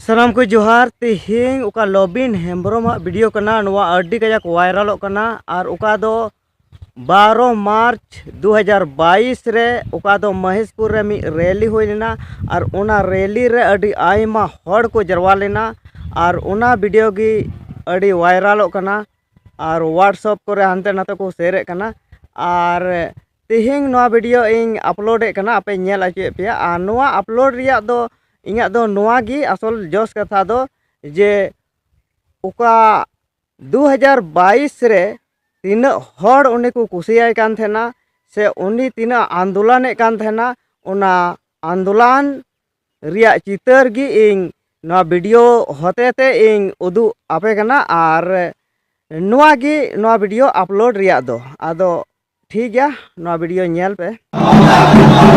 सानाम को जोहार तेहें उका लॉबिन हेम्ब्रोम वीडियो कना नवा अड्डी कजाक वायरलोग कना और उका दो 12 मार्च 2022 रे उका दो महेशपुर रे मी रैली हुई लेना और उना रैली रे अड्डी आयमा हड़ को जरवा लेना और उना वीडियो की अड्डी वायरलोग कना और व्हाट्सएप को हानते नाते को शेयर कना और तेहें नवा वीडियो इन अपलोड कना आपे नेल आचे पे और नवा अपलोड रिया दो इन्हें दो नवा गी असल जोश कथा दो जे उका 2022 रे तीना हड़ उन्हें को कुसियाय कान थेना से उन्हीं तीना आंदोलन कान थेना उना आंदोलन रिया चितर गी इन नवा वीडियो होते ते इन उदु आपे कना और नवा गी नवा वीडियो अपलोड रिया दो आदो ठीक गया नवा वीडियो नेल पे।